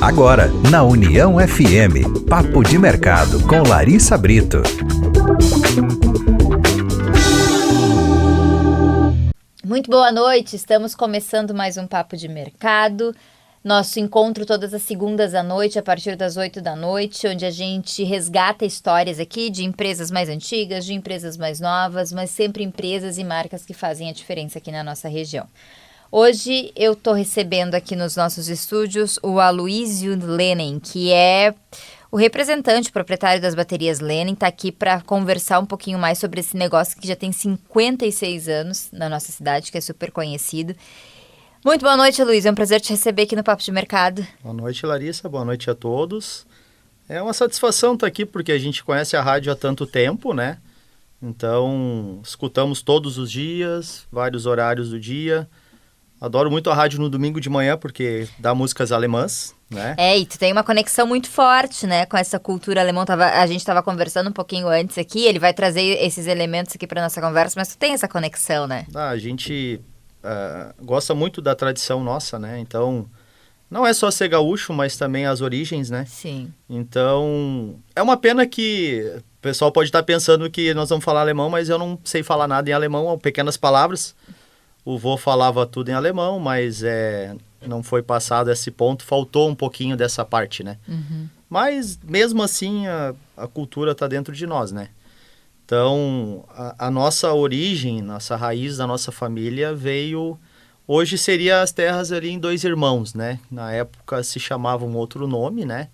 Agora, na União FM, Papo de Mercado com Larissa Brito. Muito boa noite, estamos começando mais um Papo de Mercado. Nosso encontro todas as segundas à noite, a partir das 8 da noite, onde a gente resgata histórias aqui de empresas mais antigas, de empresas mais novas, mas sempre empresas e marcas que fazem a diferença aqui na nossa região. Hoje eu estou recebendo aqui nos nossos estúdios o Aloysio Lenin, que é o representante proprietário das baterias Lenin, está aqui para conversar um pouquinho mais sobre esse negócio que já tem 56 anos na nossa cidade, que é super conhecido. Muito boa noite, Aloysio. É um prazer te receber aqui no Papo de Mercado. Boa noite, Larissa. Boa noite a todos. É uma satisfação estar aqui porque a gente conhece a rádio há tanto tempo, né? Então, escutamos todos os dias, vários horários do dia. Adoro muito a rádio no domingo de manhã porque dá músicas alemãs, né? E tu tem uma conexão muito forte, né, com essa cultura alemã. A gente estava conversando um pouquinho antes aqui, ele vai trazer esses elementos aqui para nossa conversa, mas tu tem essa conexão, né? A gente gosta muito da tradição nossa, né? Então, não é só ser gaúcho, mas também as origens, né? Sim. Então, é uma pena que o pessoal pode estar pensando que nós vamos falar alemão, mas eu não sei falar nada em alemão, pequenas palavras. O vô falava tudo em alemão, mas não foi passado esse ponto, faltou um pouquinho dessa parte, né? Uhum. Mas, mesmo assim, a cultura está dentro de nós, né? Então, a nossa origem, nossa raiz da nossa família veio... Hoje seria as terras ali em Dois Irmãos, né? Na época se chamava um outro nome, né?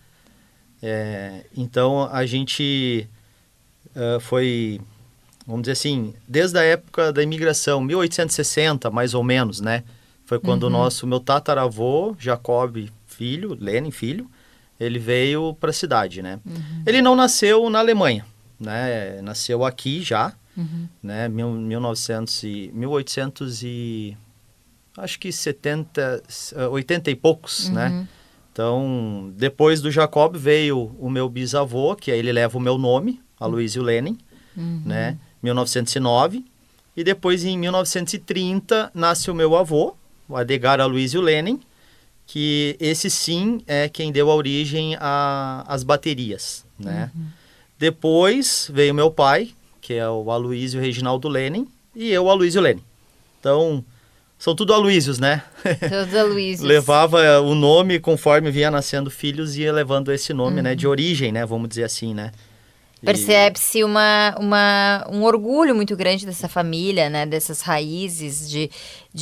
Então, a gente foi... Vamos dizer assim, desde a época da imigração, 1860, mais ou menos, né? Foi quando o meu tataravô, Jacob filho, Lenin filho, ele veio para a cidade, né? Uhum. Ele não nasceu na Alemanha, né? Nasceu aqui já, né? 1800 e... acho que 80 e poucos, né? Então, depois do Jacob veio o meu bisavô, que aí ele leva o meu nome, Aloysio Lenin, né? 1909, e depois em 1930 nasce o meu avô, o Adegar Aloysio Lenin, que esse sim é quem deu a origem às baterias, né? Depois veio meu pai, que é o Aloysio Reginaldo Lenin, e eu, Aloysio Lenin. Então, são tudo Aloysios, né? Todos Aloysios. Levava o nome conforme vinha nascendo filhos, ia levando esse nome, né? De origem, né? Vamos dizer assim, né? Percebe-se um orgulho muito grande dessa família, né? Dessas raízes, de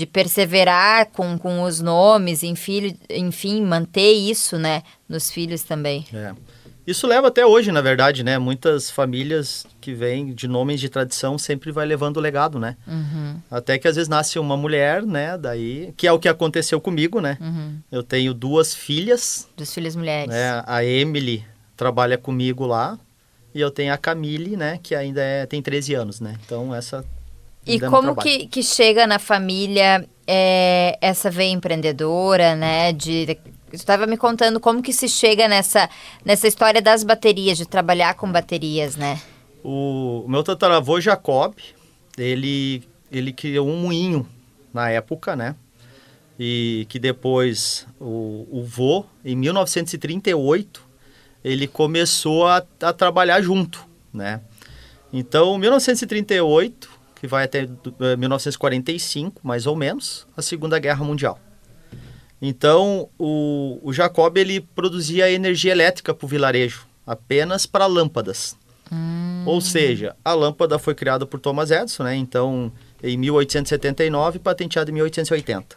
perseverar com os nomes, enfim, manter isso, né? Nos filhos também. Isso leva até hoje, na verdade, né? Muitas famílias que vêm de nomes de tradição sempre vai levando o legado, né? Até que às vezes nasce uma mulher, né? Daí, que é o que aconteceu comigo, né? Eu tenho 2 filhas. 2 filhas mulheres. Né? A Emily trabalha comigo lá. E eu tenho a Camille, né, que ainda tem 13 anos, né? Então, essa... E como que chega na família essa veia empreendedora, né? Você estava me contando como que se chega nessa história das baterias, de trabalhar com baterias, né? O meu tataravô Jacob, ele criou um moinho na época, né? E que depois o vô, em 1938... ele começou a trabalhar junto, né? Então, 1938, que vai até 1945, mais ou menos, a Segunda Guerra Mundial. Então, o Jacob, ele produzia energia elétrica para o vilarejo, apenas para lâmpadas. Ou seja, a lâmpada foi criada por Thomas Edison, né? Então, em 1879, patenteada em 1880.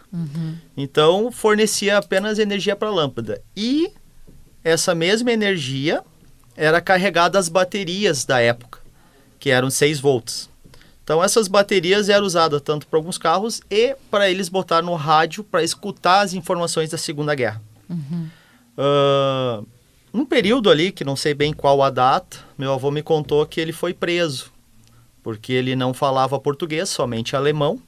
Então, fornecia apenas energia para lâmpada. E... essa mesma energia era carregada às baterias da época, que eram 6 volts. Então, essas baterias eram usadas tanto para alguns carros e para eles botar no rádio para escutar as informações da Segunda Guerra. Num período ali, que não sei bem qual a data, meu avô me contou que ele foi preso, porque ele não falava português, somente alemão.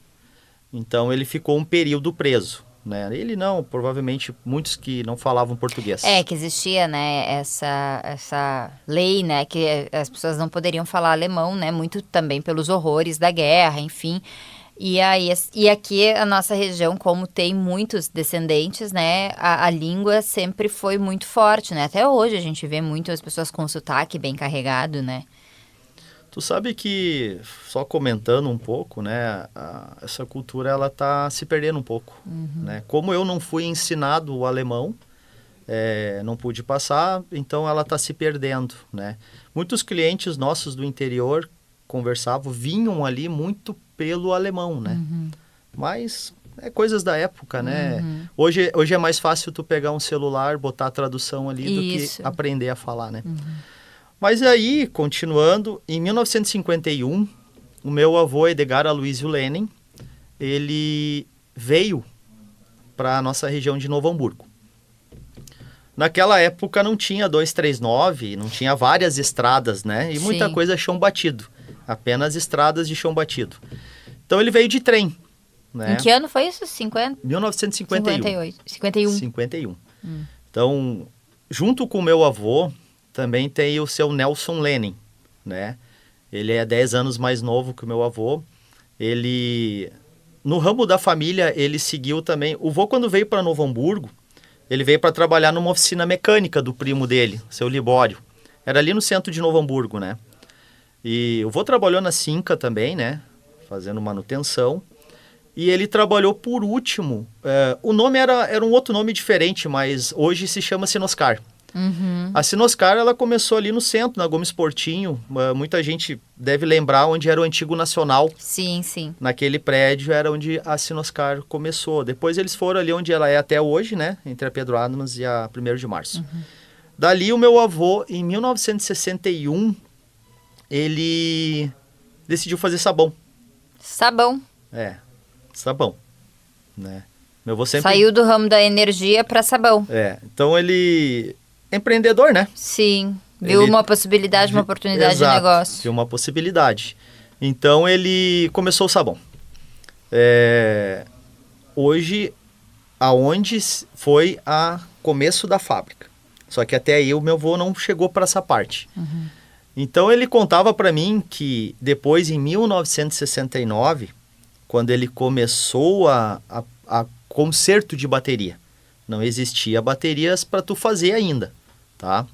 Então, ele ficou um período preso. Né? Ele não, provavelmente muitos que não falavam português. Que existia, né, essa lei, né, que as pessoas não poderiam falar alemão, né, muito também pelos horrores da guerra, enfim. E aqui a nossa região, como tem muitos descendentes, né, a língua sempre foi muito forte, né? Até hoje a gente vê muitas pessoas com sotaque bem carregado, né? Tu sabe que, só comentando um pouco, né, essa cultura ela tá se perdendo um pouco, né? Como eu não fui ensinado o alemão, não pude passar, então ela está se perdendo, né? Muitos clientes nossos do interior conversavam, vinham ali muito pelo alemão, né? Mas é coisas da época, né? Hoje é mais fácil tu pegar um celular, botar a tradução ali do que aprender a falar, né? Mas aí, continuando, em 1951, o meu avô Edgar Aloysio Lenin, ele veio para a nossa região de Novo Hamburgo. Naquela época não tinha 239, não tinha várias estradas, né? E muita coisa chão batido, apenas estradas de chão batido. Então ele veio de trem, né? Em que ano foi isso? 1951. 51. Então, junto com o meu avô, também tem o seu Nelson Lenin, né? Ele é 10 anos mais novo que o meu avô. Ele, no ramo da família, ele seguiu também... O vô, quando veio para Novo Hamburgo, ele veio para trabalhar numa oficina mecânica do primo dele, seu Libório. Era ali no centro de Novo Hamburgo, né? E o vô trabalhou na Cinca também, né? Fazendo manutenção. E ele trabalhou por último... o nome era um outro nome diferente, mas hoje se chama Sinoscar. A Sinoscar, ela começou ali no centro, na Gomes Portinho. Muita gente deve lembrar onde era o antigo Nacional. Sim, sim. Naquele prédio era onde a Sinoscar começou. Depois eles foram ali onde ela é até hoje, né? Entre a Pedro Adams e a 1º de Março. Dali o meu avô, em 1961, ele decidiu fazer sabão. Sabão. Sabão, né? Meu avô sempre... Saiu do ramo da energia para sabão. Então ele... Empreendedor, né? Sim, viu uma possibilidade, uma oportunidade de negócio. Viu uma possibilidade. Então ele começou o sabão. Hoje, aonde foi a começo da fábrica. Só que até aí o meu avô não chegou para essa parte. Então ele contava para mim que depois, em 1969, quando ele começou a conserto de bateria, não existia baterias para tu fazer ainda, tá?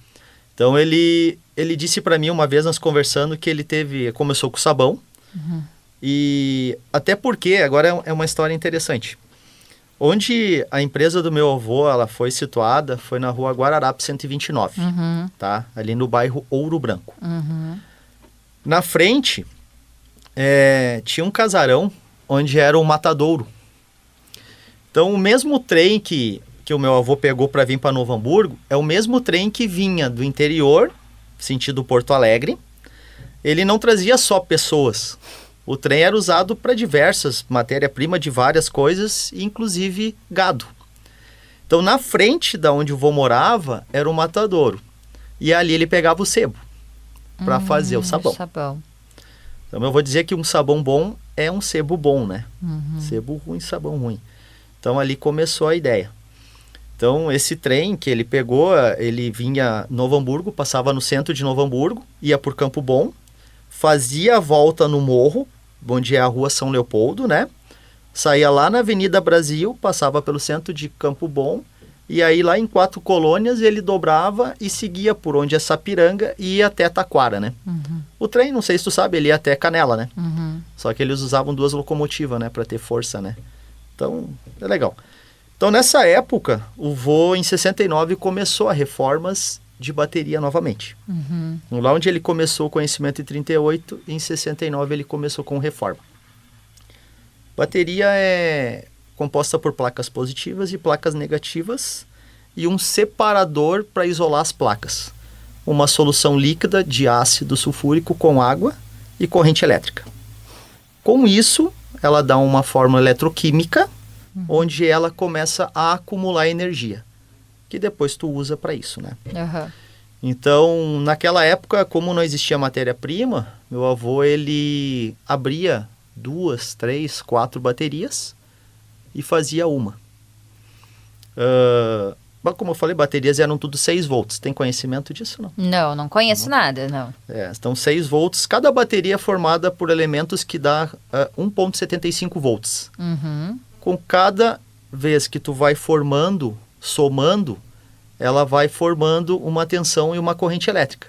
Então ele disse para mim uma vez, nós conversando, que ele começou com sabão. E até porque, agora é uma história interessante. Onde a empresa do meu avô ela foi situada foi na rua Guararapes 129, tá? Ali no bairro Ouro Branco. Na frente tinha um casarão onde era o matadouro. Então o mesmo trem que o meu avô pegou para vir para Novo Hamburgo é o mesmo trem que vinha do interior, sentido Porto Alegre. Ele não trazia só pessoas. O trem era usado para diversas matéria-prima de várias coisas, inclusive gado. Então, na frente da onde o vô morava, era o matadouro. E ali ele pegava o sebo para fazer o sabão. Então, eu vou dizer que um sabão bom é um sebo bom, né? Sebo ruim, sabão ruim. Então, ali começou a ideia. Então, esse trem que ele pegou, ele vinha Novo Hamburgo, passava no centro de Novo Hamburgo, ia por Campo Bom, fazia a volta no morro, onde é a rua São Leopoldo, né? Saía lá na Avenida Brasil, passava pelo centro de Campo Bom, e aí lá em 4 Colônias ele dobrava e seguia por onde é Sapiranga e ia até Taquara, né? O trem, não sei se tu sabe, ele ia até Canela, né? Só que eles usavam 2 locomotivas, né? Para ter força, né? Então, é legal. Então, nessa época, o vô, em 69, começou a reformas de bateria novamente. Lá onde ele começou o conhecimento em 38, em 69 ele começou com reforma. Bateria é composta por placas positivas e placas negativas e um separador para isolar as placas. Uma solução líquida de ácido sulfúrico com água e corrente elétrica. Com isso, ela dá uma fórmula eletroquímica onde ela começa a acumular energia, que depois tu usa para isso, né? Então, naquela época, como não existia matéria-prima, meu avô, ele abria 2, 3, 4 baterias e fazia uma. como eu falei, baterias eram tudo 6 volts. Tem conhecimento disso, não? Não conheço nada, não. Então 6 volts. Cada bateria é formada por elementos que dá 1,75 volts. Uhum. Com cada vez que tu vai formando, somando, ela vai formando uma tensão e uma corrente elétrica.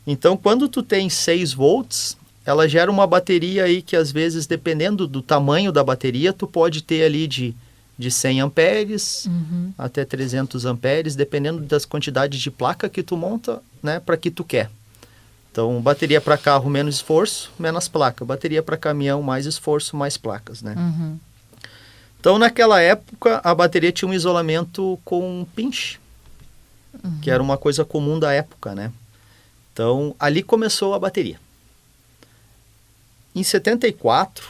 Então, quando tu tem 6 volts, ela gera uma bateria aí que, às vezes, dependendo do tamanho da bateria, tu pode ter ali de 100 amperes até 300 amperes, dependendo das quantidades de placa que tu monta, né, para que tu quer. Então, bateria para carro, menos esforço, menos placa. Bateria para caminhão, mais esforço, mais placas, né? Uhum. Então, naquela época, a bateria tinha um isolamento com pinch, que era uma coisa comum da época, né? Então, ali começou a bateria. Em 74,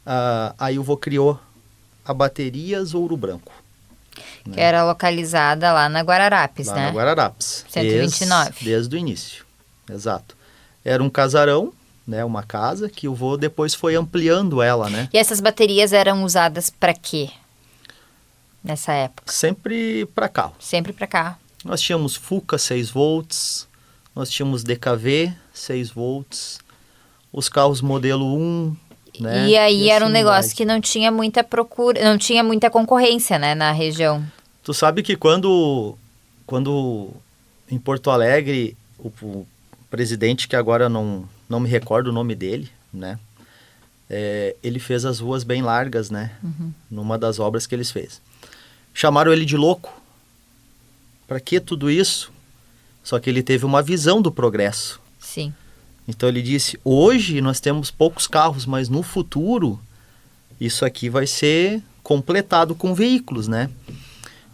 a Ilvo criou a Baterias Ouro Branco. Que era localizada lá na Guararapes, Lá né? na Guararapes. 129. Desde o início, exato. Era um casarão, né? Uma casa que o vô depois foi ampliando ela, né? E essas baterias eram usadas para quê? Nessa época? Sempre para carro. Sempre para carro. Nós tínhamos Fuca 6 volts, nós tínhamos DKV 6 volts, os carros modelo 1, né? E aí era um assim negócio vai. que não tinha muita procura, não tinha muita concorrência, né, na região. Tu sabe que quando em Porto Alegre, o presidente, que agora não me recordo o nome dele, né? Ele fez as ruas bem largas, né? Numa das obras que ele fez. Chamaram ele de louco. Para que tudo isso? Só que ele teve uma visão do progresso. Sim. Então ele disse, hoje nós temos poucos carros, mas no futuro isso aqui vai ser completado com veículos, né?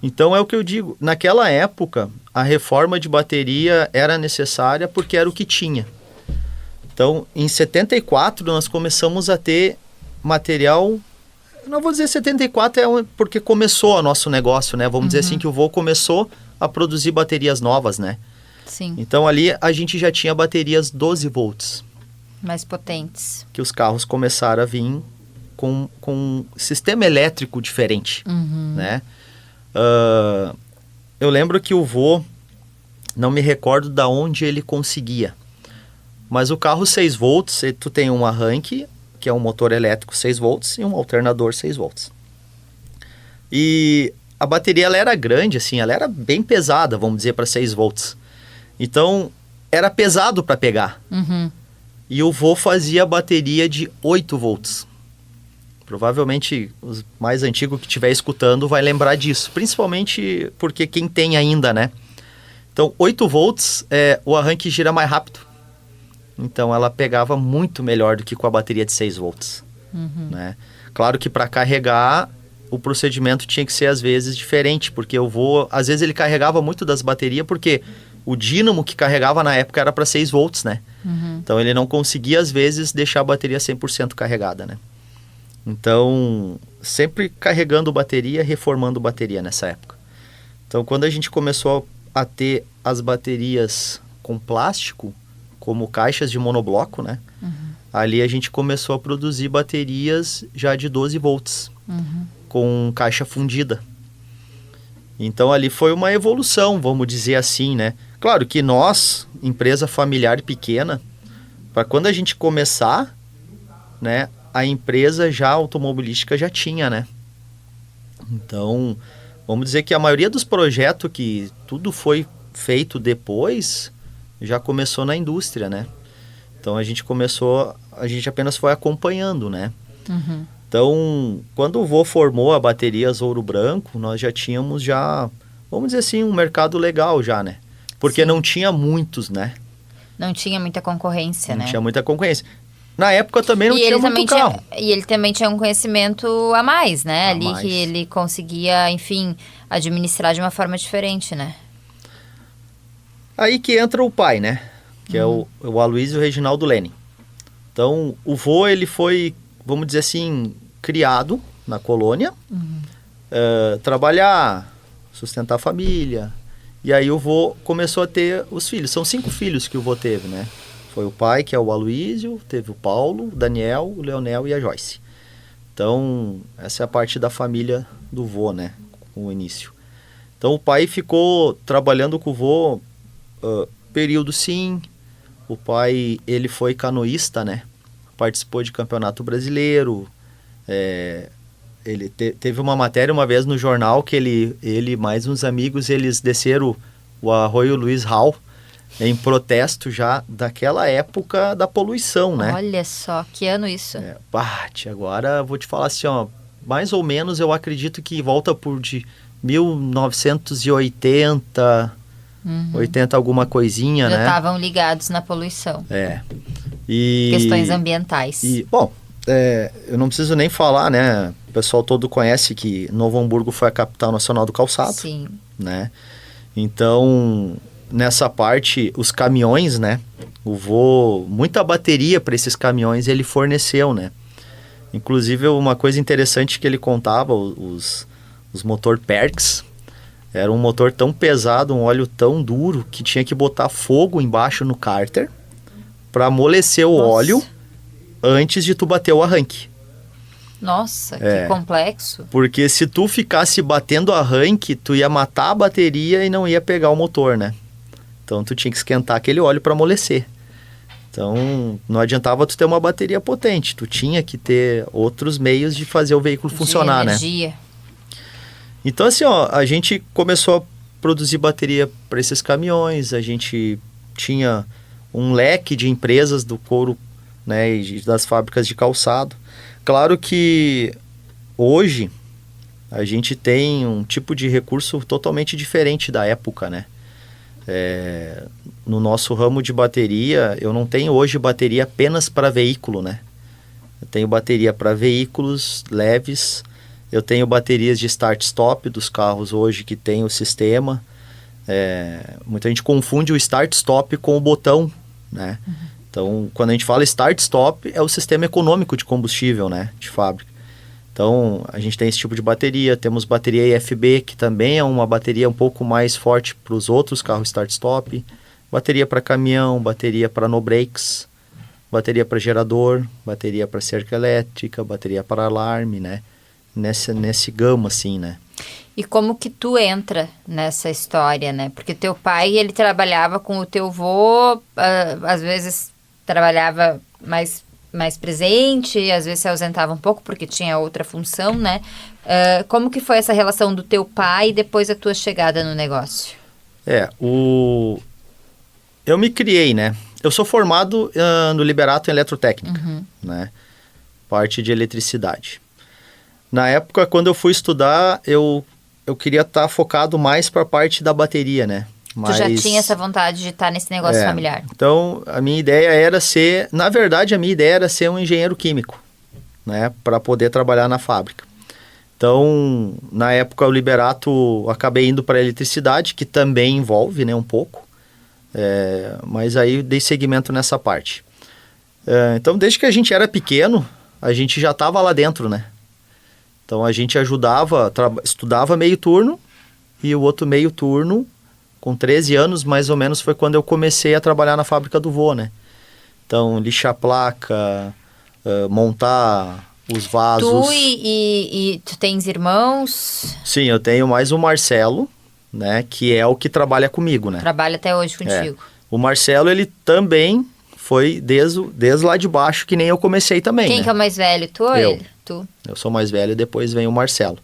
Então é o que eu digo, naquela época a reforma de bateria era necessária porque era o que tinha. Então em 74 nós começamos a ter material, não vou dizer 74 porque começou o nosso negócio, né? Vamos dizer assim que o vô começou a produzir baterias novas, né? Sim. Então ali a gente já tinha baterias 12 volts. Mais potentes. Que os carros começaram a vir com um sistema elétrico diferente, né? Eu lembro que o vô, não me recordo da onde ele conseguia, mas o carro 6 volts, tu tem um arranque, que é um motor elétrico 6 volts, e um alternador 6 volts. E a bateria ela era grande, assim, ela era bem pesada, vamos dizer, para 6 volts. Então, era pesado para pegar. E o vô fazia bateria de 8 volts. Provavelmente os mais antigos que estiver escutando vai lembrar disso. Principalmente porque quem tem ainda, né? Então, 8 volts, o arranque gira mais rápido. Então, ela pegava muito melhor do que com a bateria de 6 volts. Né? Claro que para carregar, o procedimento tinha que ser, às vezes, diferente. Porque o vô, às vezes, ele carregava muito das baterias, porque o dínamo que carregava na época era para 6 volts, né? Então, ele não conseguia, às vezes, deixar a bateria 100% carregada, né? Então, sempre carregando bateria, reformando bateria nessa época. Então, quando a gente começou a ter as baterias com plástico, como caixas de monobloco, né? Ali a gente começou a produzir baterias já de 12 volts, com caixa fundida. Então, ali foi uma evolução, vamos dizer assim, né? Claro que nós, empresa familiar pequena, para quando a gente começar, né? A empresa já automobilística já tinha, né? Então, vamos dizer que a maioria dos projetos que tudo foi feito depois, já começou na indústria, né? Então, a gente apenas foi acompanhando, né? Então, quando o vô formou a Baterias Ouro Branco, nós já tínhamos vamos dizer assim, um mercado legal já, né? Porque Sim. não tinha muitos, né? Não tinha muita concorrência, né? Não tinha muita concorrência. Na época também não E tinha ele muito também carro. E ele também tinha um conhecimento a mais, né? Ali mais. que ele conseguia, enfim, administrar de uma forma diferente, né? Aí que entra o pai, né? Que é o Aloysio Reginaldo Lenin. Então, o vô, ele foi, vamos dizer assim, criado na colônia, trabalhar, sustentar a família. E aí o vô começou a ter os filhos. São 5 filhos que o vô teve, né? Foi o pai, que é o Aloysio, teve o Paulo, o Daniel, o Leonel e a Joyce. Então, essa é a parte da família do vô, né? Com o início. Então o pai ficou trabalhando com o vô período sim. O pai, ele foi canoísta, né? Participou de campeonato brasileiro. Ele teve uma matéria uma vez no jornal que ele mais uns amigos, eles desceram o Arroio Luiz Hall em protesto já daquela época da poluição, né? Olha só, que ano isso? Bate, agora vou te falar assim, ó, mais ou menos eu acredito que volta por de 1980, 80 alguma coisinha, já né? Já estavam ligados na poluição. E questões ambientais. Bom, eu não preciso nem falar, né? O pessoal todo conhece que Novo Hamburgo foi a capital nacional do calçado. Sim. Né? Então, nessa parte, os caminhões, né? Muita bateria para esses caminhões ele forneceu, né? Inclusive, uma coisa interessante que ele contava, os motor Perks, era um motor tão pesado, um óleo tão duro, que tinha que botar fogo embaixo no cárter para amolecer o óleo antes de tu bater o arranque. Nossa, que complexo. Porque se tu ficasse batendo arranque, tu ia matar a bateria e não ia pegar o motor, né? Então tu tinha que esquentar aquele óleo para amolecer. Então não adiantava tu ter uma bateria potente, tu tinha que ter outros meios de fazer o veículo funcionar, energia. Né? Então assim, ó, a gente começou a produzir bateria para esses caminhões, a gente tinha um leque de empresas do couro, né, e das fábricas de calçado. Claro que hoje a gente tem um tipo de recurso totalmente diferente da época, né? No nosso ramo de bateria, eu não tenho hoje bateria apenas para veículo, né? Eu tenho bateria para veículos leves, eu tenho baterias de start-stop dos carros hoje que tem o sistema. Muita gente confunde o start-stop com o botão, né? Então, quando a gente fala start-stop, é o sistema econômico de combustível, né, de fábrica. Então, a gente tem esse tipo de bateria. Temos bateria IFB, que também é uma bateria um pouco mais forte para os outros carros start-stop. Bateria para caminhão, bateria para no-brakes, bateria para gerador, bateria para cerca elétrica, bateria para alarme, né? Nesse gama, assim, né? E como que tu entra nessa história, né? Porque teu pai, ele trabalhava com o teu vô, às vezes trabalhava mais presente, às vezes se ausentava um pouco porque tinha outra função, né? Como que foi essa relação do teu pai e depois a tua chegada no negócio? Eu me criei, né? Eu sou formado no Liberato em Eletrotécnica, né? Parte de eletricidade. Na época, quando eu fui estudar, eu queria estar focado mais para a parte da bateria, né? Mas... Tu já tinha essa vontade de estar nesse negócio familiar? Então, a minha ideia era ser... Na verdade, a minha ideia era ser um engenheiro químico, né? Para poder trabalhar na fábrica. Então, na época, o Liberato, acabei indo para a eletricidade, que também envolve, né? Um pouco. Mas aí, dei seguimento nessa parte. Então, desde que a gente era pequeno, a gente já estava lá dentro, né? Então, a gente ajudava, estudava meio turno, e o outro meio turno... Com 13 anos, mais ou menos, foi quando eu comecei a trabalhar na fábrica do vô, né? Então, lixar placa, montar os vasos. Tu e tu tens irmãos? Sim, eu tenho mais o Marcelo, né? Que é o que trabalha comigo, né? Trabalha até hoje contigo. O Marcelo, ele também foi desde lá de baixo, que nem eu comecei também, Quem né? que é o mais velho? Tu ou ele? Tu. Eu sou mais velho, depois vem o Marcelo.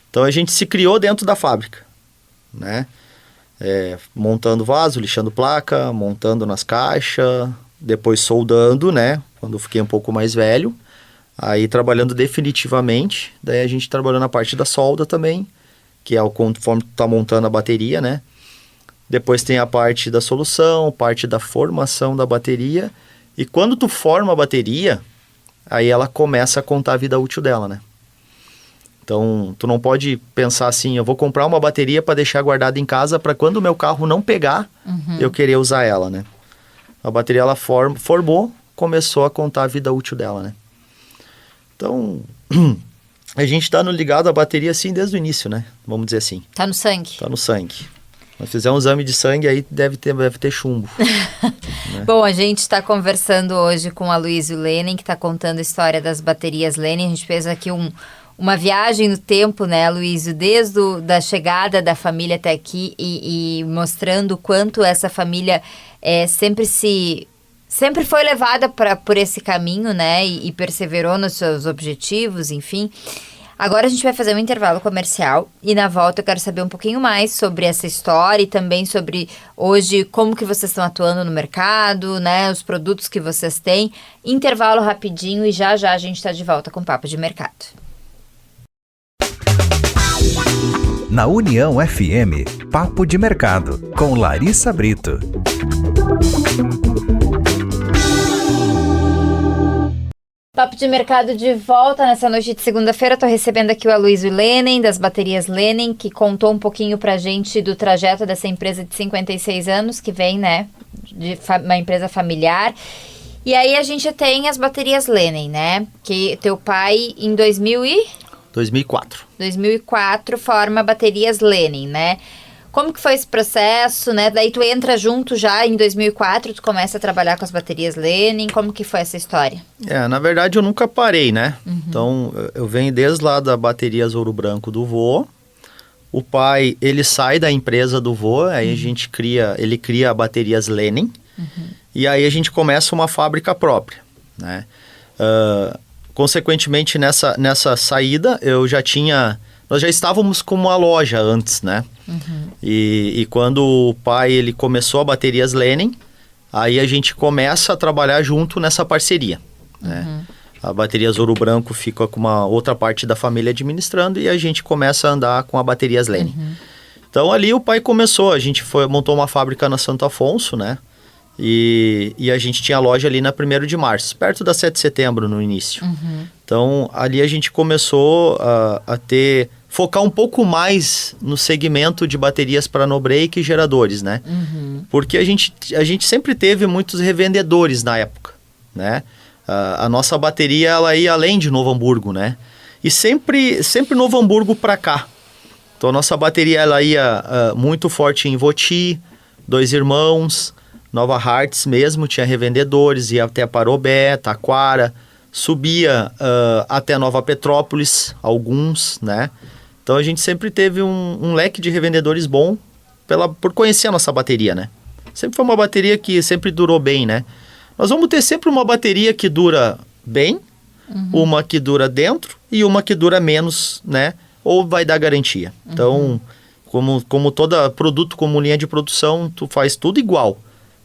Então, a gente se criou dentro da fábrica, né? Montando vaso, lixando placa, montando nas caixas, depois soldando, né? Quando eu fiquei um pouco mais velho, aí trabalhando definitivamente, daí a gente trabalhou na parte da solda também, que é conforme tu tá montando a bateria, né? Depois tem a parte da solução, parte da formação da bateria, e quando tu forma a bateria, aí ela começa a contar a vida útil dela, né? Então, tu não pode pensar assim, eu vou comprar uma bateria para deixar guardada em casa para quando o meu carro não pegar, eu querer usar ela, né? A bateria, ela formou, começou a contar a vida útil dela, né? Então, a gente tá ligado à bateria assim desde o início, né? Vamos dizer assim. Tá no sangue. Tá no sangue. Nós fizemos um exame de sangue, aí deve ter chumbo. Né? Bom, a gente está conversando hoje com a Aloysio Lenin, que está contando a história das baterias Lenin. A gente fez aqui um uma viagem no tempo, né, Aloysio, desde da chegada da família até aqui e mostrando o quanto essa família sempre foi levada por esse caminho, né, e perseverou nos seus objetivos, enfim. Agora a gente vai fazer um intervalo comercial e na volta eu quero saber um pouquinho mais sobre essa história e também sobre hoje como que vocês estão atuando no mercado, né, os produtos que vocês têm. Intervalo rapidinho e já a gente está de volta com o Papo de Mercado. Na União FM, Papo de Mercado, com Larissa Brito. Papo de Mercado de volta nessa noite de segunda-feira. Estou recebendo aqui o Aloysio Lehnen, das baterias Lehnen, que contou um pouquinho pra gente do trajeto dessa empresa de 56 anos, que vem, né, de uma empresa familiar. E aí a gente tem as baterias Lehnen, né, que teu pai em 2004 forma baterias Lehnen, né? Como que foi esse processo, né? Daí tu entra junto já em 2004, tu começa a trabalhar com as baterias Lehnen. Como que foi essa história? Na verdade eu nunca parei, né? Então eu venho desde lá da Baterias Ouro Branco do vô. O pai, ele sai da empresa do vô, aí ele cria a Baterias Lehnen. E aí a gente começa uma fábrica própria, né? Consequentemente, nessa saída, nós já estávamos com uma loja antes, né? E quando o pai ele começou a Baterias Lehnen, aí a gente começa a trabalhar junto nessa parceria, né? A Baterias Ouro Branco fica com uma outra parte da família administrando e a gente começa a andar com a Baterias Lehnen. Então ali o pai começou, a gente montou uma fábrica na Santo Afonso, né? E a gente tinha loja ali na 1º de março, perto da 7 de setembro no início. Então ali a gente começou a focar um pouco mais no segmento de baterias para no-break e geradores, né? Porque a gente sempre teve muitos revendedores na época, né? A nossa bateria, ela ia além de Novo Hamburgo, né? E sempre Novo Hamburgo para cá. Então a nossa bateria, ela ia muito forte em Voti, Dois Irmãos, Nova Hartz mesmo, tinha revendedores, ia até Parobé, Taquara, subia até Nova Petrópolis, alguns, né? Então a gente sempre teve um leque de revendedores bom por conhecer a nossa bateria, né? Sempre foi uma bateria que sempre durou bem, né? Nós vamos ter sempre uma bateria que dura bem, uma que dura dentro e uma que dura menos, né? Ou vai dar garantia. Então, como todo produto, como linha de produção, tu faz tudo igual.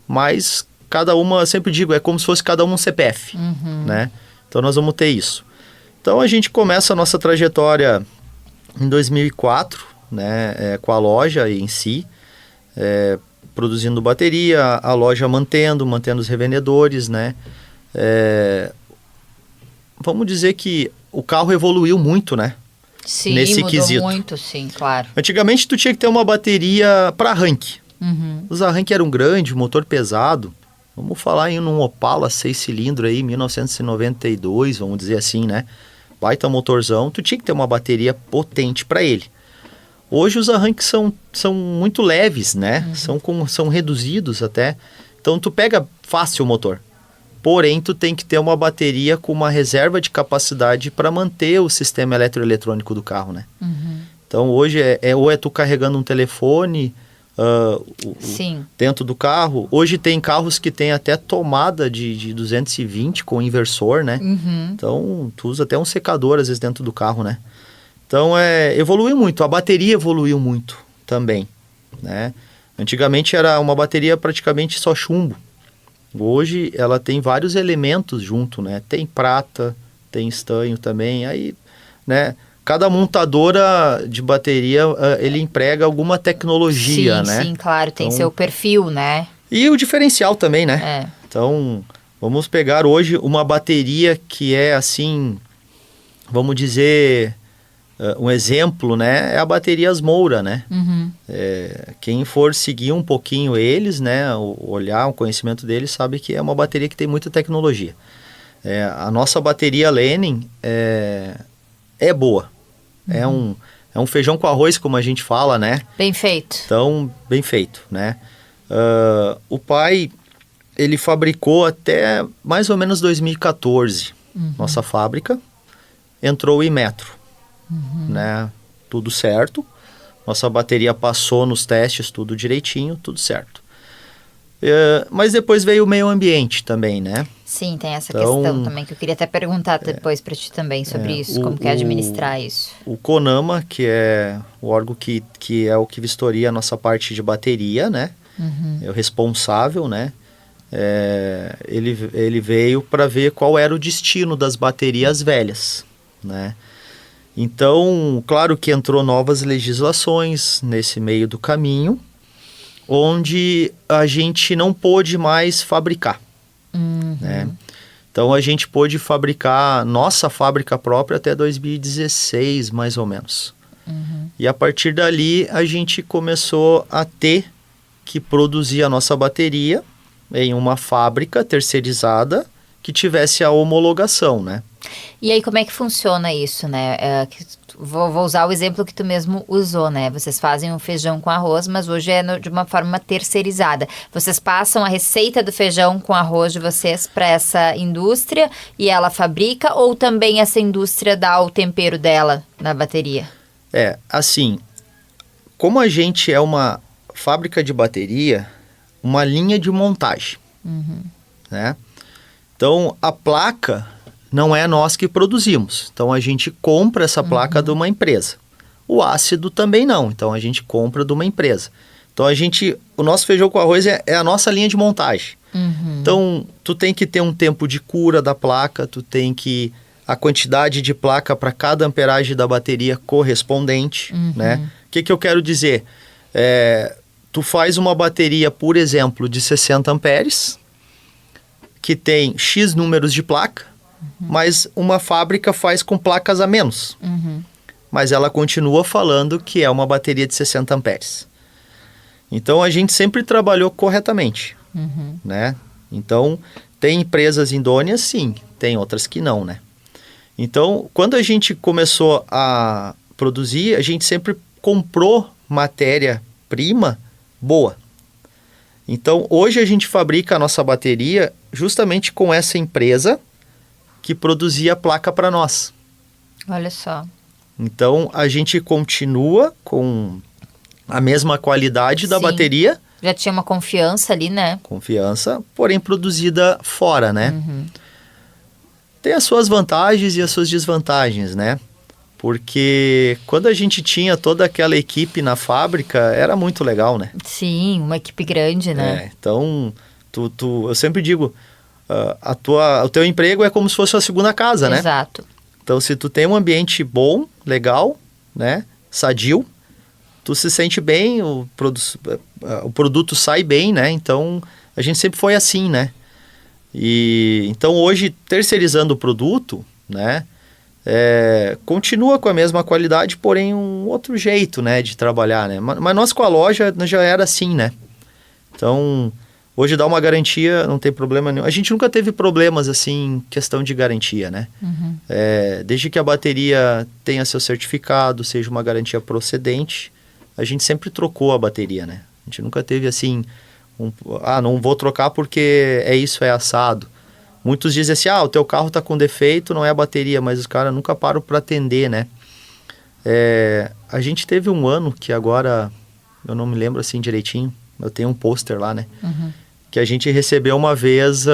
Mas cada uma, sempre digo, é como se fosse cada um CPF, né? Então nós vamos ter isso. Então a gente começa a nossa trajetória em 2004, né, com a loja em si, produzindo bateria, a loja mantendo os revendedores, né? Vamos dizer que o carro evoluiu muito, né? Sim, nesse mudou quesito. Muito, sim, claro. Antigamente tu tinha que ter uma bateria para arranque. Os arranques eram grandes, motor pesado. Vamos falar em um Opala 6 cilindros aí, 1992, vamos dizer assim, né? Baita motorzão, tu tinha que ter uma bateria potente para ele. Hoje os arranques são muito leves, né? São reduzidos até. Então tu pega fácil o motor. Porém, tu tem que ter uma bateria com uma reserva de capacidade para manter o sistema eletroeletrônico do carro, né? Então hoje ou é tu carregando um telefone dentro do carro. Hoje tem carros que tem até tomada de 220 com inversor, né? Então tu usa até um secador às vezes dentro do carro, né? Então evoluiu muito, a bateria evoluiu muito também, né? Antigamente era uma bateria praticamente só chumbo. Hoje ela tem vários elementos junto, né? Tem prata, tem estanho também, aí, né? Cada montadora de bateria, ele emprega alguma tecnologia, né? Sim, claro, tem seu perfil, né? E o diferencial também, né? Então, vamos pegar hoje uma bateria que é assim, vamos dizer, um exemplo, né? É a bateria Asmoura, né? Quem for seguir um pouquinho eles, né? Olhar o conhecimento deles, sabe que é uma bateria que tem muita tecnologia. A nossa bateria Lehnen é boa. É um feijão com arroz, como a gente fala, né? Bem feito. Então, bem feito, né? O pai, ele fabricou até mais ou menos 2014. Nossa fábrica entrou o Imetro, né? Tudo certo. Nossa bateria passou nos testes, tudo direitinho, tudo certo. Mas depois veio o meio ambiente também, né? Sim, tem essa Então, questão também, que eu queria até perguntar depois para ti também sobre isso, como que é administrar isso. O CONAMA, que é o órgão que é o que vistoria a nossa parte de bateria, né? É o responsável, né? Ele veio para ver qual era o destino das baterias velhas, né? Então, claro que entrou novas legislações nesse meio do caminho, onde a gente não pôde mais fabricar, né? Então, a gente pôde fabricar nossa fábrica própria até 2016, mais ou menos. E a partir dali, a gente começou a ter que produzir a nossa bateria em uma fábrica terceirizada que tivesse a homologação, né? E aí, como é que funciona isso, né? Vou usar o exemplo que tu mesmo usou, né? Vocês fazem um feijão com arroz, mas hoje é de uma forma terceirizada. Vocês passam a receita do feijão com arroz de vocês para essa indústria e ela fabrica, ou também essa indústria dá o tempero dela na bateria? Assim, como a gente é uma fábrica de bateria, uma linha de montagem, né? Então, a placa não é nós que produzimos. Então, a gente compra essa placa de uma empresa. O ácido também não. Então, a gente compra de uma empresa. Então, o nosso feijão com arroz é a nossa linha de montagem. Então, tu tem que ter um tempo de cura da placa, a quantidade de placa para cada amperagem da bateria correspondente, né? O que eu quero dizer? Tu faz uma bateria, por exemplo, de 60 amperes, que tem X números de placa, mas uma fábrica faz com placas a menos. Mas ela continua falando que é uma bateria de 60 amperes. Então, a gente sempre trabalhou corretamente, né? Então, tem empresas idôneas, sim. Tem outras que não, né? Então, quando a gente começou a produzir, a gente sempre comprou matéria-prima boa. Então, hoje a gente fabrica a nossa bateria justamente com essa empresa que produzia a placa para nós. Olha só. Então, a gente continua com a mesma qualidade da Sim. bateria. Já tinha uma confiança ali, né? Confiança, porém produzida fora, né? Tem as suas vantagens e as suas desvantagens, né? Porque quando a gente tinha toda aquela equipe na fábrica, era muito legal, né? Sim, uma equipe grande, né? Então, eu sempre digo, o teu emprego é como se fosse a segunda casa, né? Exato. Então, se tu tem um ambiente bom, legal, né? Sadio, tu se sente bem, o produto sai bem, né? Então, a gente sempre foi assim, né? E então, hoje, terceirizando o produto, né? Continua com a mesma qualidade, porém um outro jeito, né, de trabalhar, né? Mas nós com a loja já era assim, né? Então, hoje dá uma garantia, não tem problema nenhum. A gente nunca teve problemas, assim, em questão de garantia, né? Desde que a bateria tenha seu certificado, seja uma garantia procedente, a gente sempre trocou a bateria, né? A gente nunca teve, assim, não vou trocar porque é assado. Muitos dizem assim, o teu carro tá com defeito, não é a bateria, mas os caras nunca param para atender, né? A gente teve um ano que agora, eu não me lembro assim direitinho, eu tenho um pôster lá, né? Que a gente recebeu uma vez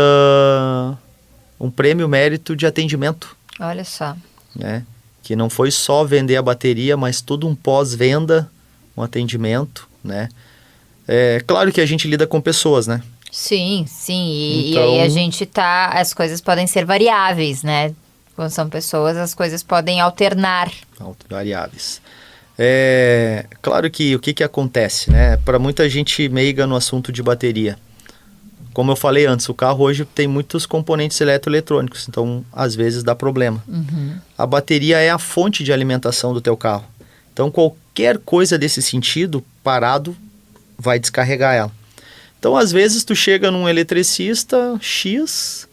um prêmio mérito de atendimento. Olha só. Né? Que não foi só vender a bateria, mas todo um pós-venda, um atendimento, né? Claro que a gente lida com pessoas, né? Sim. E Então, aí a gente as coisas podem ser variáveis, né? Quando são pessoas, as coisas podem alternar. Variáveis. Claro que o que acontece, né? Para muita gente meiga no assunto de bateria. Como eu falei antes, o carro hoje tem muitos componentes eletroeletrônicos, então às vezes dá problema. A bateria é a fonte de alimentação do teu carro. Então qualquer coisa desse sentido, parado, vai descarregar ela. Então, às vezes, tu chega num eletricista X,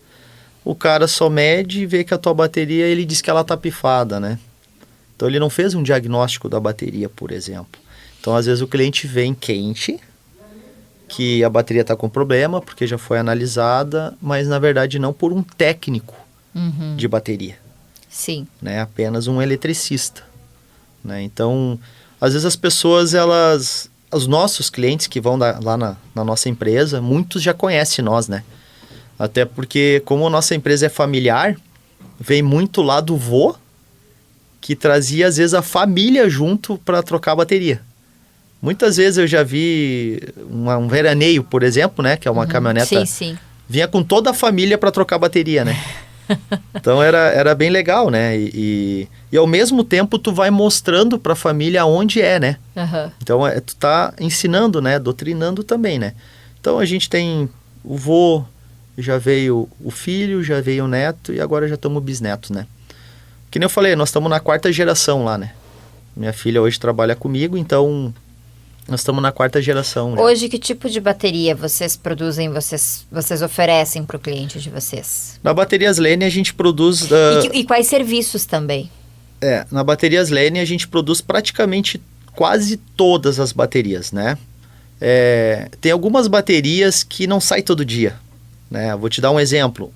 o cara só mede e vê que a tua bateria, ele diz que ela tá pifada, né? Então, ele não fez um diagnóstico da bateria, por exemplo. Então, às vezes, o cliente vem quente, que a bateria está com problema, porque já foi analisada, mas, na verdade, não por um técnico de bateria. Sim. Né? Apenas um eletricista. né? Então, às vezes as pessoas, os nossos clientes que vão lá na nossa empresa, muitos já conhecem nós, né? Até porque, como a nossa empresa é familiar, vem muito lá do vô, que trazia, às vezes, a família junto para trocar a bateria. Muitas vezes eu já vi um veraneio, por exemplo, né? Que é uma caminhoneta. Sim. Vinha com toda a família para trocar a bateria, né? Então era bem legal, né? E ao mesmo tempo tu vai mostrando para a família onde é, né? Uhum. Então tu tá ensinando, né? Doutrinando também, né? Então a gente tem o vô, já veio o filho, já veio o neto e agora já estamos bisnetos, né? Que nem eu falei, nós estamos na 4ª geração lá, né? Minha filha hoje trabalha comigo, então nós estamos na 4ª geração. Já. Hoje, que tipo de bateria vocês produzem, vocês oferecem para o cliente de vocês? Na Baterias Lene a gente produz... E quais serviços também? Na Baterias Lene a gente produz praticamente quase todas as baterias, né? Tem algumas baterias que não saem todo dia, né? Vou te dar um exemplo.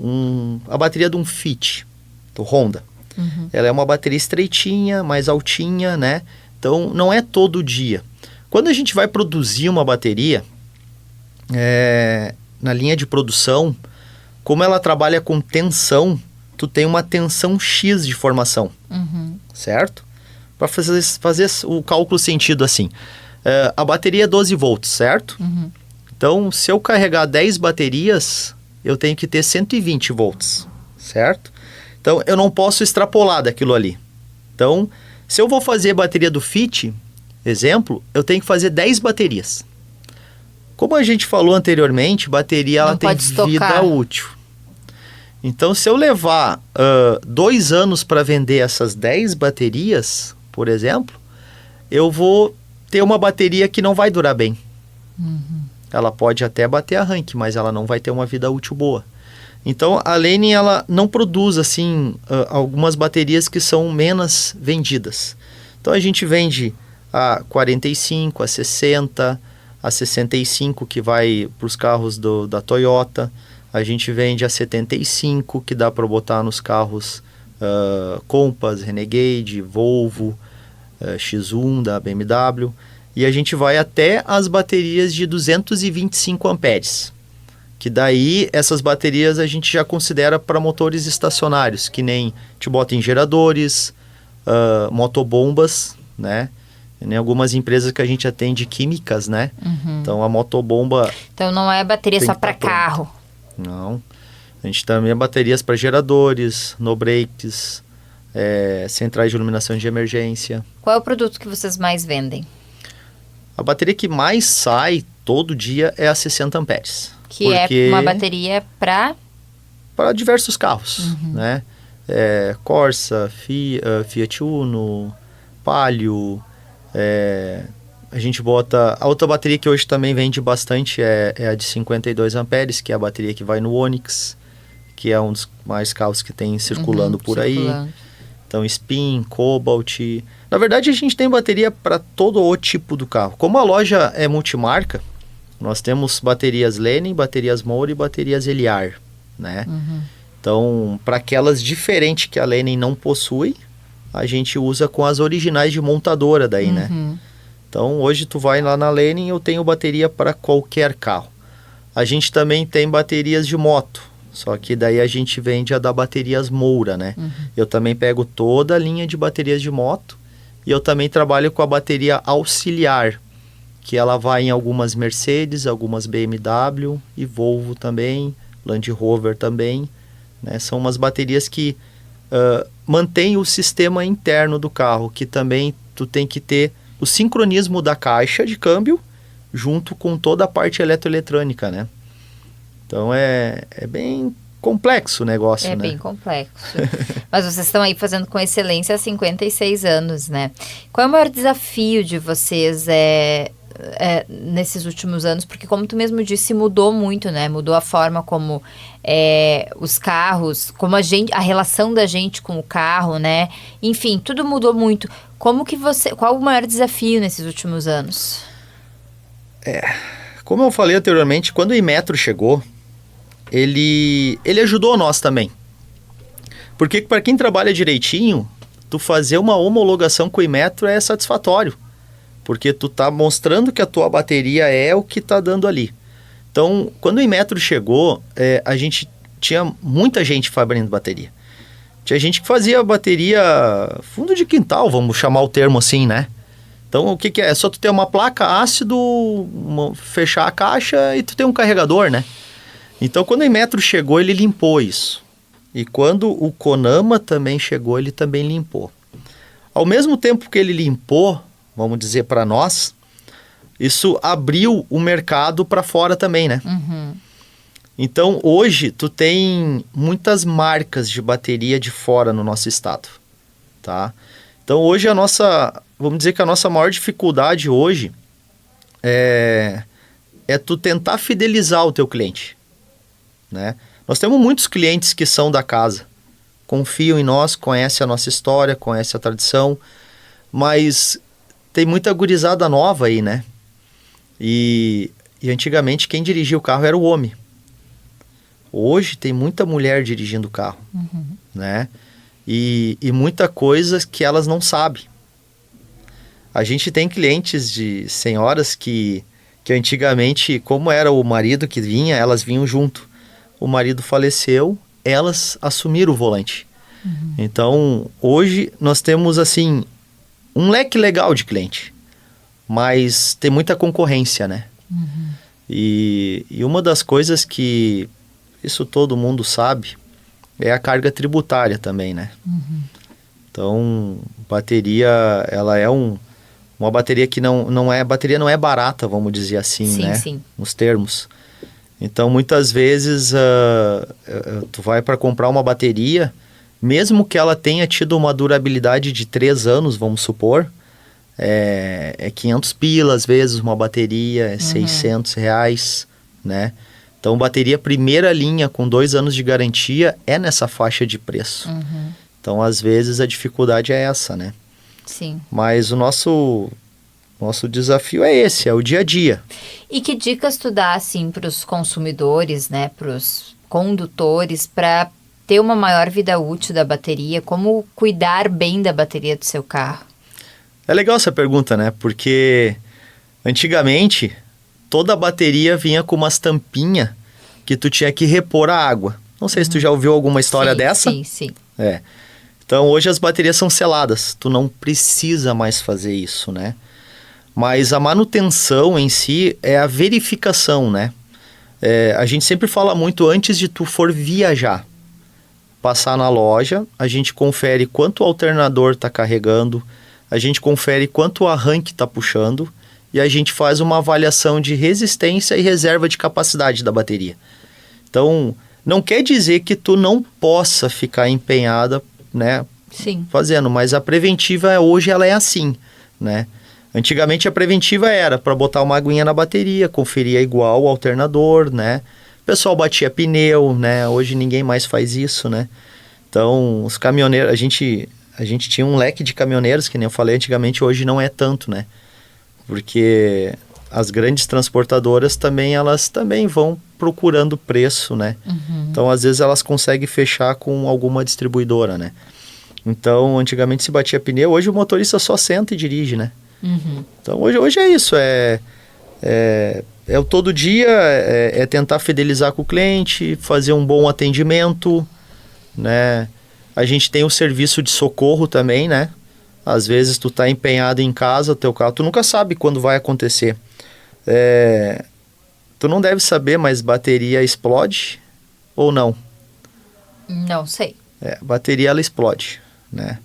A bateria de um Fit, do Honda. Uhum. Ela é uma bateria estreitinha, mais altinha, né? Então, não é todo dia. Quando a gente vai produzir uma bateria, na linha de produção, como ela trabalha com tensão, tu tem uma tensão X de formação, certo? Para fazer o cálculo sentido assim. A bateria é 12 volts, certo? Uhum. Então, se eu carregar 10 baterias, eu tenho que ter 120 volts, certo? Então, eu não posso extrapolar daquilo ali. Então, se eu vou fazer bateria do Fit, exemplo, eu tenho que fazer 10 baterias. Como a gente falou anteriormente, bateria ela tem vida útil. Então, se eu levar 2 anos para vender essas 10 baterias, por exemplo, eu vou ter uma bateria que não vai durar bem. Uhum. Ela pode até bater arranque, mas ela não vai ter uma vida útil boa. Então, a Lene, ela não produz, assim, algumas baterias que são menos vendidas. Então, a gente vende a 45, a 60, a 65, que vai para os carros da Toyota. A gente vende a 75, que dá para botar nos carros Compass, Renegade, Volvo, X1 da BMW. E a gente vai até as baterias de 225 amperes. Que daí, essas baterias a gente já considera para motores estacionários, que nem te bota em geradores, motobombas, né? Tem algumas empresas que a gente atende químicas, né? Uhum. Então, a motobomba... Então, não é bateria só para carro. Não. A gente também é baterias para geradores, no-breaks, centrais de iluminação de emergência. Qual é o produto que vocês mais vendem? A bateria que mais sai todo dia é a 60 amperes. Que é uma bateria para diversos carros, né? Corsa, Fiat Uno, Palio. A gente bota... A outra bateria que hoje também vende bastante é a de 52 amperes, que é a bateria que vai no Onix, que é um dos mais carros que tem circulando por aí. Então, Spin, Cobalt. Na verdade, a gente tem bateria para todo o tipo do carro. Como a loja é multimarca, nós temos baterias Lene, baterias Moura e baterias Eliar, né? Então, para aquelas diferentes que a Lene não possui, a gente usa com as originais de montadora daí, né? Então, hoje tu vai lá na Lene e eu tenho bateria para qualquer carro. A gente também tem baterias de moto, só que daí a gente vende a da baterias Moura, né? Eu também pego toda a linha de baterias de moto e eu também trabalho com a bateria auxiliar, que ela vai em algumas Mercedes, algumas BMW e Volvo também, Land Rover também, né? São umas baterias que mantêm o sistema interno do carro, que também tu tem que ter o sincronismo da caixa de câmbio junto com toda a parte eletroeletrônica, né? Então é bem complexo o negócio, né? É bem complexo. Mas vocês estão aí fazendo com excelência há 56 anos, né? Qual é o maior desafio de vocês nesses últimos anos? Porque, como tu mesmo disse, mudou muito, né? Mudou a forma como os carros, como a relação da gente com o carro, né? Enfim, tudo mudou muito. Qual o maior desafio nesses últimos anos? Como eu falei anteriormente, quando o Inmetro chegou, ele ajudou nós também. Porque para quem trabalha direitinho, tu fazer uma homologação com o Inmetro é satisfatório, porque tu tá mostrando que a tua bateria é o que tá dando ali. Então, quando o Inmetro chegou, a gente tinha muita gente fabricando bateria. Tinha gente que fazia bateria fundo de quintal, vamos chamar o termo assim, né? Então, o que é? É só tu ter uma placa, ácido, fechar a caixa e tu ter um carregador, né? Então, quando o Inmetro chegou, ele limpou isso. E quando o Conama também chegou, ele também limpou. Ao mesmo tempo que ele limpou, vamos dizer para nós, isso abriu o mercado para fora também, né? Uhum. Então, hoje, tu tem muitas marcas de bateria de fora no nosso estado, tá? Então, hoje, vamos dizer que a nossa maior dificuldade hoje é tu tentar fidelizar o teu cliente, né? Nós temos muitos clientes que são da casa, confiam em nós, conhecem a nossa história, conhecem a tradição, mas tem muita gurizada nova aí, né? E antigamente quem dirigia o carro era o homem. Hoje tem muita mulher dirigindo o carro, né? E muita coisa que elas não sabem. A gente tem clientes de senhoras que antigamente, como era o marido que vinha, elas vinham junto. O marido faleceu, elas assumiram o volante. Então, hoje nós temos, assim, um leque legal de cliente, mas tem muita concorrência, né? E uma das coisas que isso todo mundo sabe é a carga tributária também, né? Então, bateria, ela é uma bateria que bateria não é barata, vamos dizer assim, Sim, né? sim. Nos termos. Então, muitas vezes, tu vai para comprar uma bateria, mesmo que ela tenha tido uma durabilidade de 3 anos, vamos supor, é 500 pila, às vezes, uma bateria, é 600 reais, né? Então, bateria primeira linha, com 2 anos de garantia, é nessa faixa de preço. Então, às vezes, a dificuldade é essa, né? Sim. Mas o nosso desafio é esse, é o dia a dia. E que dicas tu dá, assim, para os consumidores, né, para os condutores, para ter uma maior vida útil da bateria? Como cuidar bem da bateria do seu carro? É legal essa pergunta, né? Porque antigamente toda a bateria vinha com umas tampinhas que tu tinha que repor a água. Não sei se tu já ouviu alguma história dessa. Sim. Então hoje as baterias são seladas, tu não precisa mais fazer isso, né? Mas a manutenção em si é a verificação, né? A gente sempre fala muito antes de tu for viajar. Passar na loja, a gente confere quanto o alternador está carregando, a gente confere quanto o arranque está puxando e a gente faz uma avaliação de resistência e reserva de capacidade da bateria. Então, não quer dizer que tu não possa ficar empenhada, né? Sim. Fazendo, mas a preventiva hoje ela é assim, né? Antigamente a preventiva era para botar uma aguinha na bateria, conferia igual o alternador, né? O pessoal batia pneu, né? Hoje ninguém mais faz isso, né? Então, os caminhoneiros, a gente tinha um leque de caminhoneiros, que nem eu falei antigamente, hoje não é tanto, né? Porque as grandes transportadoras também, elas também vão procurando preço, né? Então, às vezes, elas conseguem fechar com alguma distribuidora, né? Então, antigamente se batia pneu, hoje o motorista só senta e dirige, né? Então, hoje é isso, é o todo dia, é tentar fidelizar com o cliente, fazer um bom atendimento, né? A gente tem o serviço de socorro também, né? Às vezes tu tá empenhado em casa, teu carro, tu nunca sabe quando vai acontecer. Tu não deve saber, mas bateria explode ou não? Não sei. Bateria ela explode, né?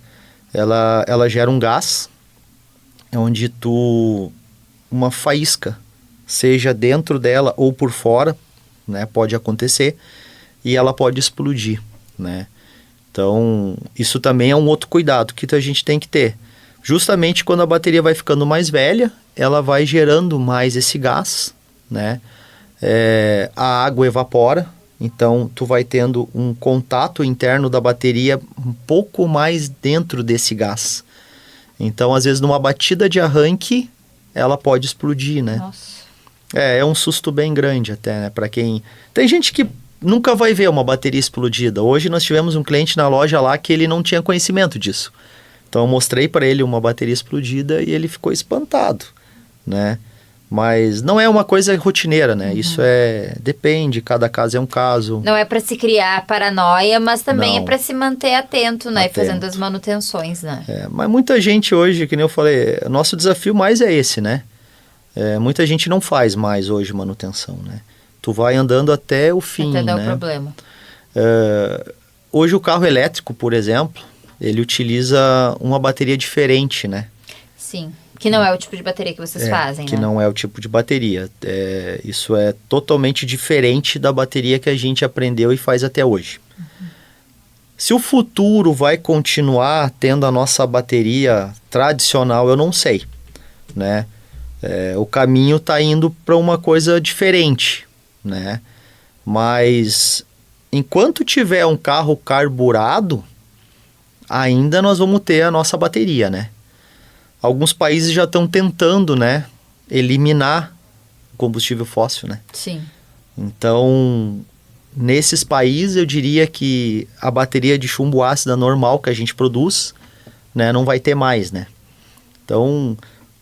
Ela gera um gás, onde uma faísca, seja dentro dela ou por fora, né? Pode acontecer e ela pode explodir, né? Então, isso também é um outro cuidado que a gente tem que ter. Justamente quando a bateria vai ficando mais velha, ela vai gerando mais esse gás, né? A água evapora, então tu vai tendo um contato interno da bateria um pouco mais dentro desse gás. Então, às vezes, numa batida de arranque, ela pode explodir, né? Nossa. É um susto bem grande até, né? Para quem... Tem gente que nunca vai ver uma bateria explodida. Hoje nós tivemos um cliente na loja lá que ele não tinha conhecimento disso. Então eu mostrei para ele uma bateria explodida e ele ficou espantado, né? Mas não é uma coisa rotineira, né? Isso depende, cada caso é um caso. Não é para se criar paranoia, mas também Não. é para se manter atento, né? Atento. E fazendo as manutenções, né? Mas muita gente hoje, que nem eu falei, nosso desafio mais é esse, né? Muita gente não faz mais hoje manutenção, né? Tu vai andando até o fim, Até dar né? o problema. Hoje o carro elétrico, por exemplo, ele utiliza uma bateria diferente, né? Sim. Que não é o tipo de bateria que vocês fazem, que né? não é o tipo de bateria. Isso é totalmente diferente da bateria que a gente aprendeu e faz até hoje. Se o futuro vai continuar tendo a nossa bateria tradicional, eu não sei, né? O caminho está indo para uma coisa diferente, né? Mas enquanto tiver um carro carburado, ainda nós vamos ter a nossa bateria, né? Alguns países já estão tentando, né, eliminar o combustível fóssil, né? Sim. Então, nesses países, eu diria que a bateria de chumbo ácida normal que a gente produz, né, não vai ter mais, né? Então,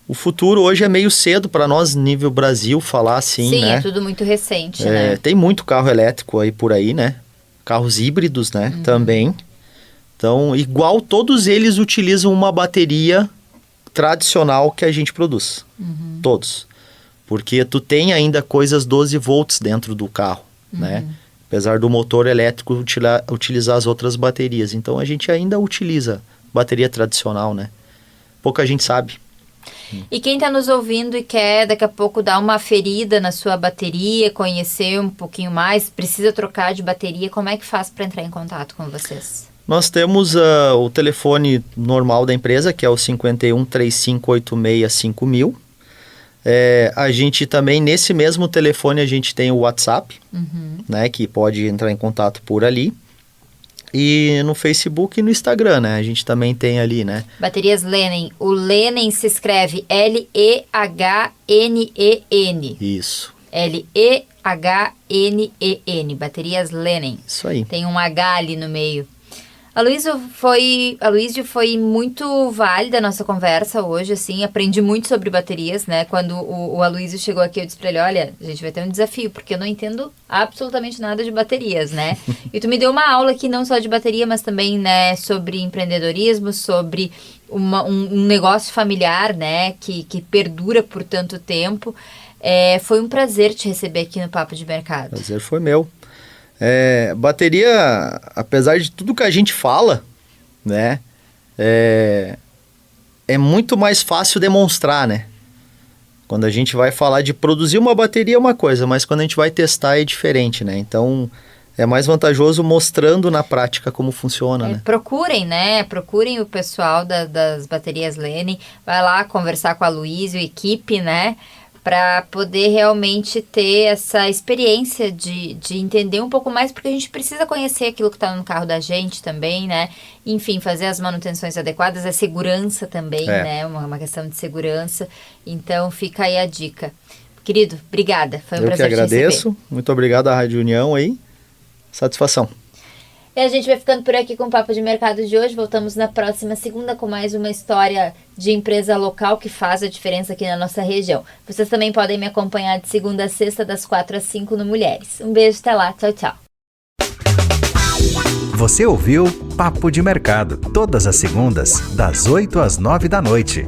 o futuro hoje é meio cedo para nós, nível Brasil, falar assim, Sim, né? é tudo muito recente, né? Tem muito carro elétrico aí por aí, né? Carros híbridos, né? Também. Então, igual todos eles utilizam uma bateria tradicional que a gente produz. Todos. Porque tu tem ainda coisas 12 volts dentro do carro, né? Apesar do motor elétrico utilizar as outras baterias. Então, a gente ainda utiliza bateria tradicional, né? Pouca gente sabe. E quem está nos ouvindo e quer daqui a pouco dar uma ferida na sua bateria, conhecer um pouquinho mais, precisa trocar de bateria, como é que faz para entrar em contato com vocês? Nós temos o telefone normal da empresa, que é o 51 3586 5000. A gente também, nesse mesmo telefone, a gente tem o WhatsApp, né, que pode entrar em contato por ali. E no Facebook e no Instagram, né, a gente também tem ali, né. Baterias Lenen. O Lenen se escreve Lehnen. Isso. Lehnen. Baterias Lenen. Isso aí. Tem um H ali no meio. Aloysio, foi muito válida a nossa conversa hoje, assim, aprendi muito sobre baterias, né? Quando o Aloysio chegou aqui, eu disse pra ele, olha, a gente vai ter um desafio, porque eu não entendo absolutamente nada de baterias, né? E tu me deu uma aula aqui, não só de bateria, mas também, né, sobre empreendedorismo, sobre um negócio familiar, né, que perdura por tanto tempo. Foi um prazer te receber aqui no Papo de Mercado. Prazer foi meu. Bateria, apesar de tudo que a gente fala, né, é muito mais fácil demonstrar, né? Quando a gente vai falar de produzir uma bateria é uma coisa, mas quando a gente vai testar é diferente, né? Então, é mais vantajoso mostrando na prática como funciona, né? Procurem, né? Procurem o pessoal das baterias Lenen, vai lá conversar com a Aloysio, equipe, né? Para poder realmente ter essa experiência de entender um pouco mais, porque a gente precisa conhecer aquilo que está no carro da gente também, né? Enfim, fazer as manutenções adequadas, a segurança também, né? Uma questão de segurança. Então, fica aí a dica. Querido, obrigada. Foi um prazer te receber. Eu que agradeço. Muito obrigado à Rádio União aí. Satisfação. E a gente vai ficando por aqui com o Papo de Mercado de hoje. Voltamos na próxima segunda com mais uma história de empresa local que faz a diferença aqui na nossa região. Vocês também podem me acompanhar de segunda a sexta, das 4 às 5 no Mulheres. Um beijo, até lá. Tchau, tchau. Você ouviu Papo de Mercado, todas as segundas, das 8 às 9 da noite.